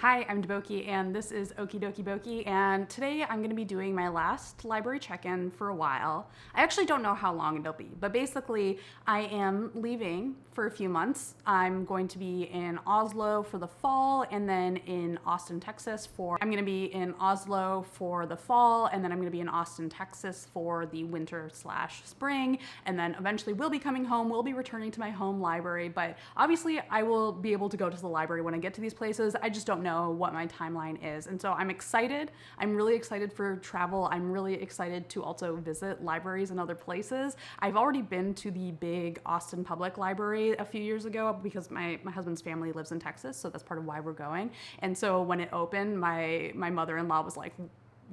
Hi, I'm Deboki, and this is Okie Dokie Boki, and today I'm going to be doing my last library check-in for a while. I actually don't know how long it'll be, but basically I am leaving for a few months. I'm going to be in Oslo for the fall, and then in Austin, Texas I'm going to be in Oslo for the fall, and then I'm going to be in Austin, Texas for the winter/spring, and then eventually we'll be coming home. We'll be returning to my home library, but obviously I will be able to go to the library when I get to these places. I just don't know what my timeline is. And so I'm excited. I'm really excited for travel. I'm really excited to also visit libraries in other places. I've already been to the big Austin Public Library a few years ago because my husband's family lives in Texas, so that's part of why we're going. And so when it opened, my mother-in-law was like,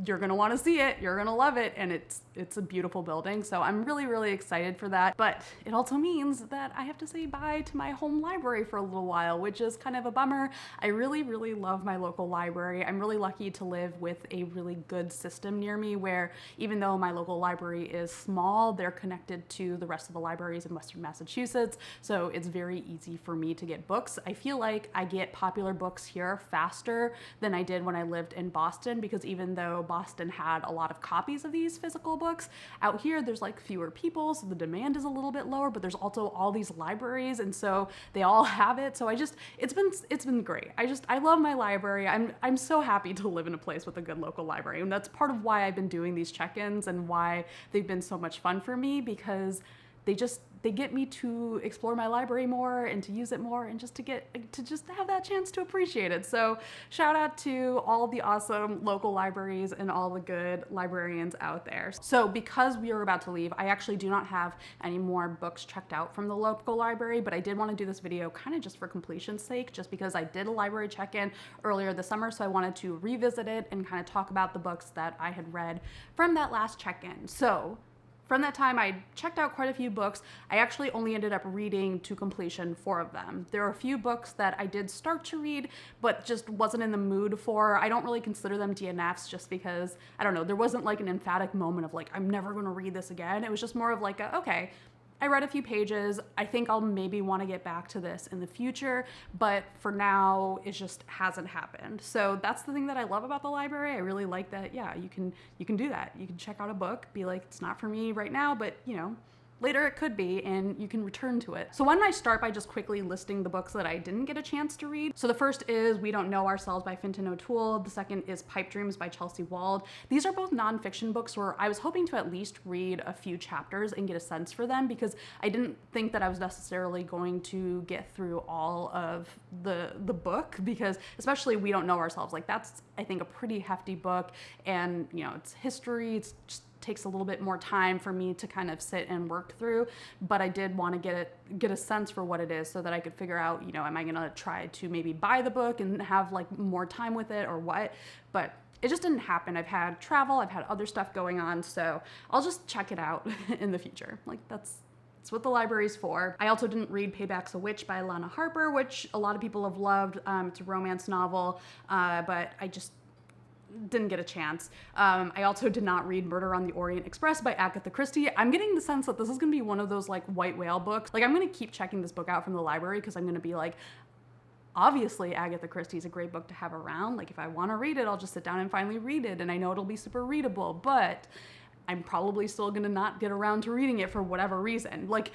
"You're gonna want to see it, you're gonna love it," and it's a beautiful building, so I'm really excited for that. But it also means that I have to say bye to my home library for a little while, which is kind of a bummer. I really love my local library. I'm really lucky to live with a really good system near me where even though my local library is small, they're connected to the rest of the libraries in Western Massachusetts, so it's very easy for me to get books. I feel like I get popular books here faster than I did when I lived in Boston, because even though Boston had a lot of copies of these physical books, out here there's like fewer people, so the demand is a little bit lower, but there's also all these libraries, and so they all have it. So it's been great. I love my library. I'm so happy to live in a place with a good local library, and that's part of why I've been doing these check-ins and why they've been so much fun for me, because they get me to explore my library more and to use it more and just to have that chance to appreciate it. So shout out to all the awesome local libraries and all the good librarians out there. So because we are about to leave, I actually do not have any more books checked out from the local library, but I did want to do this video kind of just for completion's sake, just because I did a library check-in earlier this summer, so I wanted to revisit it and kind of talk about the books that I had read from that last check-in. So from that time, I checked out quite a few books. I actually only ended up reading to completion 4 of them. There are a few books that I did start to read, but just wasn't in the mood for. I don't really consider them DNFs just because, I don't know, there wasn't like an emphatic moment of like, I'm never gonna read this again. It was just more of like, okay, I read a few pages. I think I'll maybe want to get back to this in the future, but for now, it just hasn't happened. So that's the thing that I love about the library. I really like that, yeah, you can do that. You can check out a book, be like, it's not for me right now, but you know, later it could be, and you can return to it. So why don't I start by just quickly listing the books that I didn't get a chance to read. So the first is We Don't Know Ourselves by Fintan O'Toole. The second is Pipe Dreams by Chelsea Wald. These are both nonfiction books where I was hoping to at least read a few chapters and get a sense for them, because I didn't think that I was necessarily going to get through all of the book, because especially We Don't Know Ourselves, like that's, I think, a pretty hefty book, and you know, it's history, it's just takes a little bit more time for me to kind of sit and work through, but I did want to get a sense for what it is so that I could figure out, you know, am I gonna try to maybe buy the book and have like more time with it or what? But it just didn't happen. I've had travel, I've had other stuff going on, so I'll just check it out in the future. Like that's what the library's for. I also didn't read Payback's a Witch by Lana Harper, which a lot of people have loved. It's a romance novel, but I just didn't get a chance. I also did not read Murder on the Orient Express by Agatha Christie. I'm getting the sense that this is gonna be one of those like white whale books. Like I'm gonna keep checking this book out from the library because I'm gonna be like, obviously Agatha Christie is a great book to have around. Like if I wanna read it, I'll just sit down and finally read it, and I know it'll be super readable, but I'm probably still gonna not get around to reading it for whatever reason. Like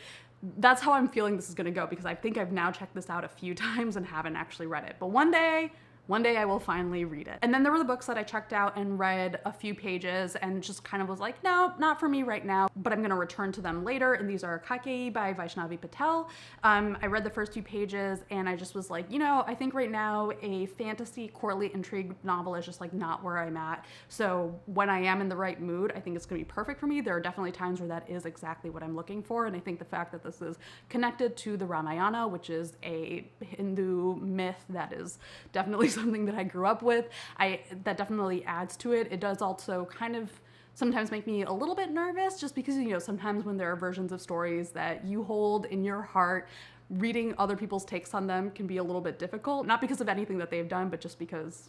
that's how I'm feeling this is gonna go, because I think I've now checked this out a few times and haven't actually read it. But one day I will finally read it. And then there were the books that I checked out and read a few pages and just kind of was like, no, not for me right now, but I'm gonna return to them later. And these are Kakei by Vaishnavi Patel. I read the first few pages and I just was like, you know, I think right now a fantasy courtly intrigue novel is just like not where I'm at. So when I am in the right mood, I think it's gonna be perfect for me. There are definitely times where that is exactly what I'm looking for. And I think the fact that this is connected to the Ramayana, which is a Hindu myth that is definitely something that I grew up with, that definitely adds to it. It does also kind of sometimes make me a little bit nervous, just because, you know, sometimes when there are versions of stories that you hold in your heart, reading other people's takes on them can be a little bit difficult, not because of anything that they've done, but just because,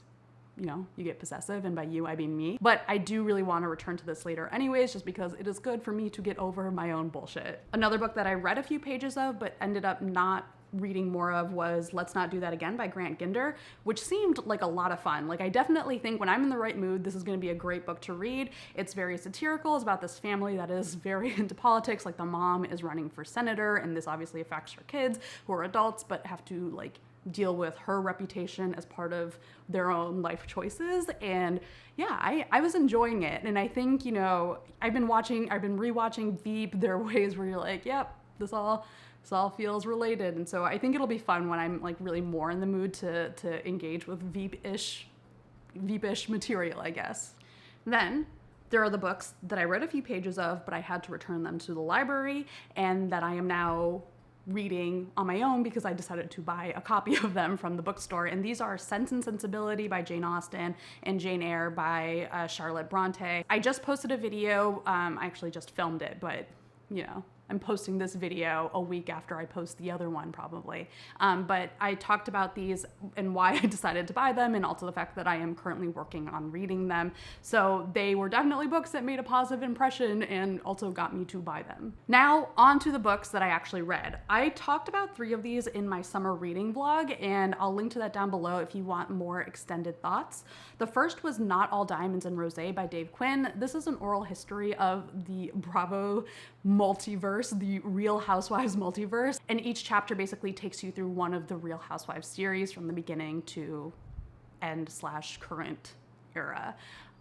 you know, you get possessive, and by you, I mean me. But I do really want to return to this later anyways, just because it is good for me to get over my own bullshit. Another book that I read a few pages of, but ended up not reading more of was Let's Not Do That Again by Grant Ginder, which seemed like a lot of fun. Like, I definitely think when I'm in the right mood, this is going to be a great book to read. It's very satirical. It's about this family that is very into politics. Like, the mom is running for senator, and this obviously affects her kids who are adults but have to like deal with her reputation as part of their own life choices. And yeah, I was enjoying it. And I think, you know, I've been rewatching Veep. There are ways where you're like, yep, this all feels related. And so I think it'll be fun when I'm like really more in the mood to engage with Veep-ish material, I guess. Then there are the books that I read a few pages of, but I had to return them to the library, and that I am now reading on my own because I decided to buy a copy of them from the bookstore. And these are Sense and Sensibility by Jane Austen and Jane Eyre by Charlotte Bronte. I just posted a video. I actually just filmed it, but you know, I'm posting this video a week after I post the other one probably. But I talked about these and why I decided to buy them, and also the fact that I am currently working on reading them. So they were definitely books that made a positive impression and also got me to buy them. Now on to the books that I actually read. I talked about 3 of these in my summer reading vlog, and I'll link to that down below if you want more extended thoughts. The first was Not All Diamonds and Rosé by Dave Quinn. This is an oral history of the Bravo multiverse, the Real Housewives multiverse, and each chapter basically takes you through one of the Real Housewives series from the beginning to end/current era.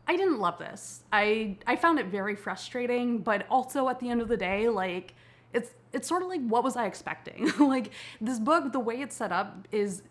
I didn't love this. I found it very frustrating, but also at the end of the day, like, it's sort of like, what was I expecting? Like, this book, the way it's set up is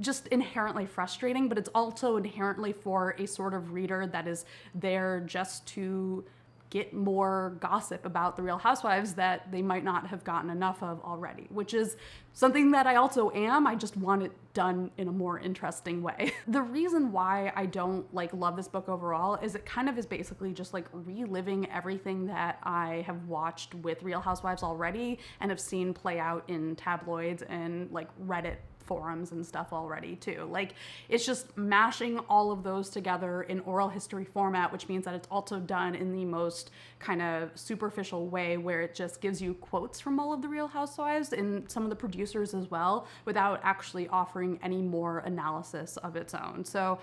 just inherently frustrating, but it's also inherently for a sort of reader that is there just to get more gossip about the Real Housewives that they might not have gotten enough of already, which is something that I also am. I just want it done in a more interesting way. The reason why I don't like love this book overall is it kind of is basically just like reliving everything that I have watched with Real Housewives already and have seen play out in tabloids and like Reddit forums and stuff already too. Like, it's just mashing all of those together in oral history format, which means that it's also done in the most kind of superficial way, where it just gives you quotes from all of the Real Housewives and some of the producers as well, without actually offering any more analysis of its own. So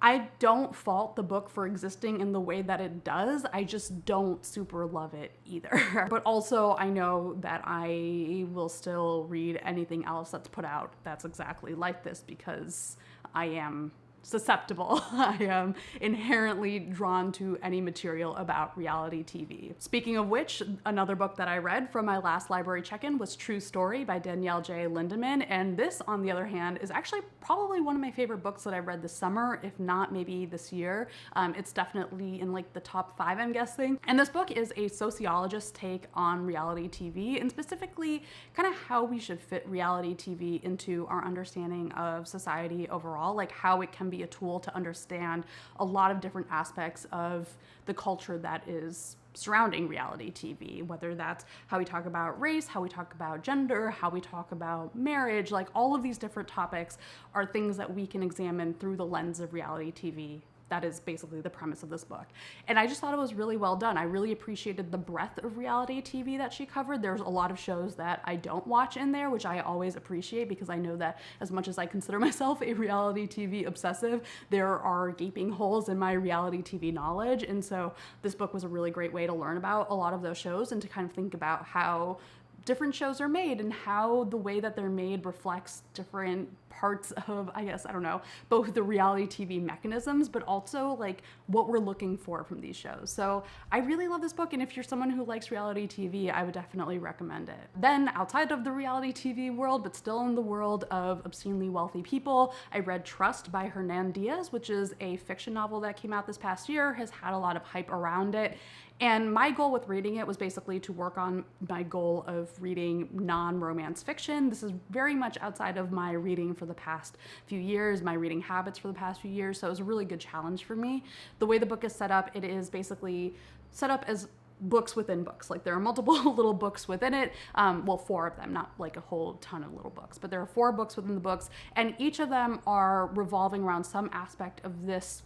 I don't fault the book for existing in the way that it does. I just don't super love it either. But also I know that I will still read anything else that's put out that's exactly like this, because I am susceptible. I am inherently drawn to any material about reality TV. Speaking of which, another book that I read from my last library check-in was True Story by Danielle J. Lindemann, and this, on the other hand, is actually probably one of my favorite books that I read this summer, if not maybe this year. It's definitely in like the top 5, I'm guessing. And this book is a sociologist's take on reality TV, and specifically kind of how we should fit reality TV into our understanding of society overall, like how it can be a tool to understand a lot of different aspects of the culture that is surrounding reality TV, whether that's how we talk about race, how we talk about gender, how we talk about marriage. Like, all of these different topics are things that we can examine through the lens of reality TV. That is basically the premise of this book. And I just thought it was really well done. I really appreciated the breadth of reality TV that she covered. There's a lot of shows that I don't watch in there, which I always appreciate, because I know that as much as I consider myself a reality TV obsessive, there are gaping holes in my reality TV knowledge. And so this book was a really great way to learn about a lot of those shows and to kind of think about how different shows are made and how the way that they're made reflects different parts of, I guess, I don't know, both the reality TV mechanisms, but also like what we're looking for from these shows. So I really love this book, and if you're someone who likes reality TV, I would definitely recommend it. Then, outside of the reality TV world, but still in the world of obscenely wealthy people, I read Trust by Hernandez, which is a fiction novel that came out this past year, has had a lot of hype around it. And my goal with reading it was basically to work on my goal of reading non-romance fiction. This is very much outside of my reading for the past few years, my reading habits for the past few years, so it was a really good challenge for me. The way the book is set up, it is basically set up as books within books. Like, there are multiple little books within it. Well, 4 of them, not like a whole ton of little books, but there are 4 books within the books, and each of them are revolving around some aspect of this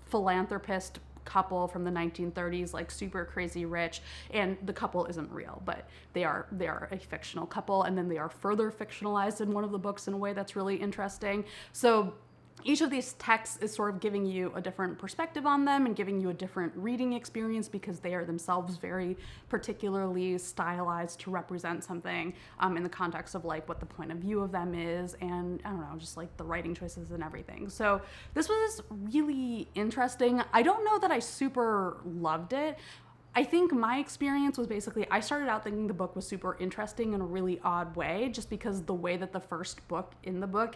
philanthropist couple from the 1930s, like super crazy rich, and the couple isn't real, but they are a fictional couple, and then they are further fictionalized in one of the books in a way that's really interesting. So each of these texts is sort of giving you a different perspective on them and giving you a different reading experience because they are themselves very particularly stylized to represent something in the context of like what the point of view of them is, and I don't know, just like the writing choices and everything. So this was really interesting. I don't know that I super loved it. I think my experience was basically, I started out thinking the book was super interesting in a really odd way, just because the way that the first book in the book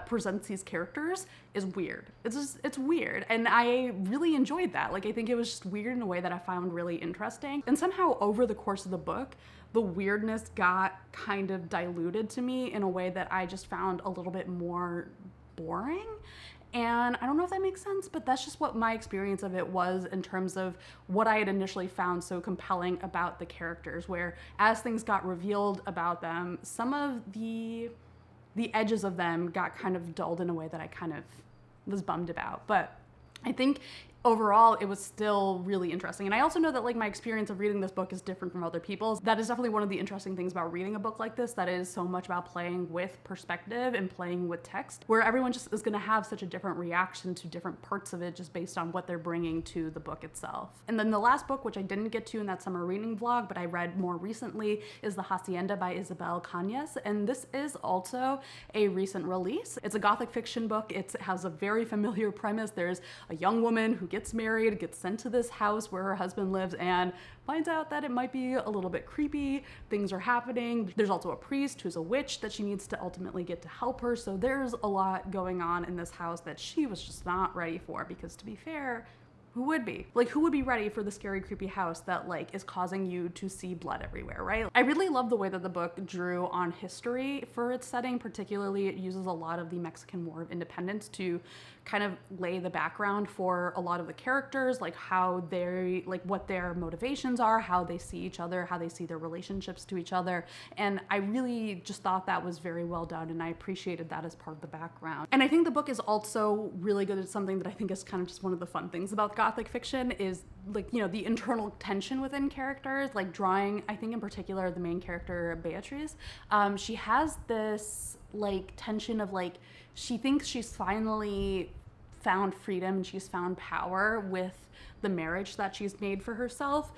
presents these characters is weird. It's weird. And I really enjoyed that. Like, I think it was just weird in a way that I found really interesting. And somehow over the course of the book, the weirdness got kind of diluted to me in a way that I just found a little bit more boring. And I don't know if that makes sense, but that's just what my experience of it was in terms of what I had initially found so compelling about the characters, where as things got revealed about them, some of the edges of them got kind of dulled in a way that I kind of was bummed about. But I think overall it was still really interesting. And I also know that like my experience of reading this book is different from other people's. That is definitely one of the interesting things about reading a book like this, that is so much about playing with perspective and playing with text, where everyone just is going to have such a different reaction to different parts of it just based on what they're bringing to the book itself. And then the last book, which I didn't get to in that summer reading vlog, but I read more recently, is The Hacienda by Isabel Kanyes. And this is also a recent release. It's a Gothic fiction book. It has a very familiar premise. There's a young woman who gets married, gets sent to this house where her husband lives, and finds out that it might be a little bit creepy. Things are happening. There's also a priest who's a witch that she needs to ultimately get to help her. So there's a lot going on in this house that she was just not ready for, because to be fair, who would be? Like, who would be ready for the scary, creepy house that like is causing you to see blood everywhere, right? I really love the way that the book drew on history for its setting. Particularly, it uses a lot of the Mexican War of Independence to kind of lay the background for a lot of the characters, like how they, like what their motivations are, how they see each other, how they see their relationships to each other. And I really just thought that was very well done, and I appreciated that as part of the background. And I think the book is also really good at something that I think is kind of just one of the fun things about Gothic fiction is, like, you know, the internal tension within characters, like drawing, I think in particular, the main character, Beatrice. She has this like tension of like, she thinks she's finally found freedom and she's found power with the marriage that she's made for herself,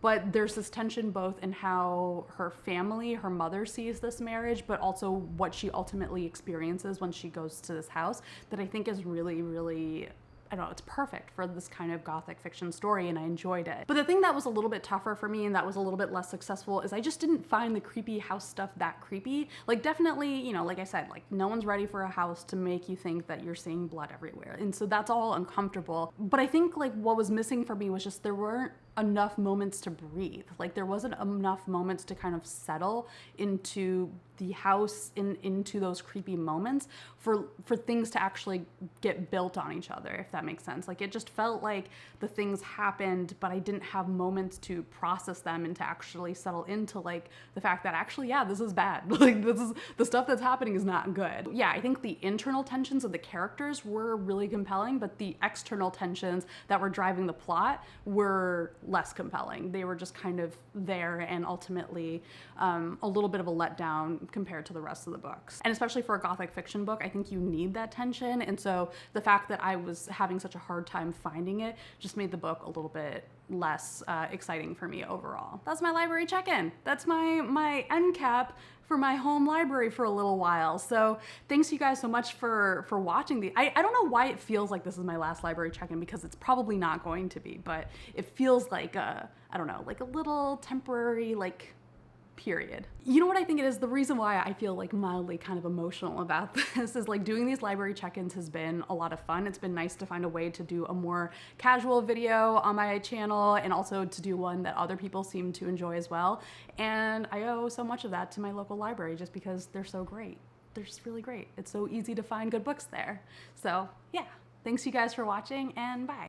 but there's this tension both in how her family, her mother, sees this marriage, but also what she ultimately experiences when she goes to this house, that I think is really, really, I don't know, it's perfect for this kind of Gothic fiction story, and I enjoyed it. But the thing that was a little bit tougher for me and that was a little bit less successful is I just didn't find the creepy house stuff that creepy. Like, definitely, you know, like I said, like no one's ready for a house to make you think that you're seeing blood everywhere. And so that's all uncomfortable. But I think like what was missing for me was just there weren't enough moments to breathe. Like there wasn't enough moments to kind of settle into the house, into those creepy moments for things to actually get built on each other, if that makes sense. Like it just felt like the things happened, but I didn't have moments to process them and to actually settle into like the fact that actually, yeah, this is bad. Like this is, the stuff that's happening is not good. Yeah, I think the internal tensions of the characters were really compelling, but the external tensions that were driving the plot were less compelling. They were just kind of there, and ultimately a little bit of a letdown compared to the rest of the books. And especially for a Gothic fiction book, I think you need that tension. And so the fact that I was having such a hard time finding it just made the book a little bit less exciting for me overall. That's my library check-in. That's my end cap for my home library for a little while. So thanks you guys so much for watching I don't know why it feels like this is my last library check-in, because it's probably not going to be, but it feels like I don't know, like a little temporary like period. You know what I think it is? The reason why I feel like mildly kind of emotional about this is like doing these library check-ins has been a lot of fun. It's been nice to find a way to do a more casual video on my channel, and also to do one that other people seem to enjoy as well. And I owe so much of that to my local library just because they're so great. They're just really great. It's so easy to find good books there. So yeah, thanks you guys for watching, and bye.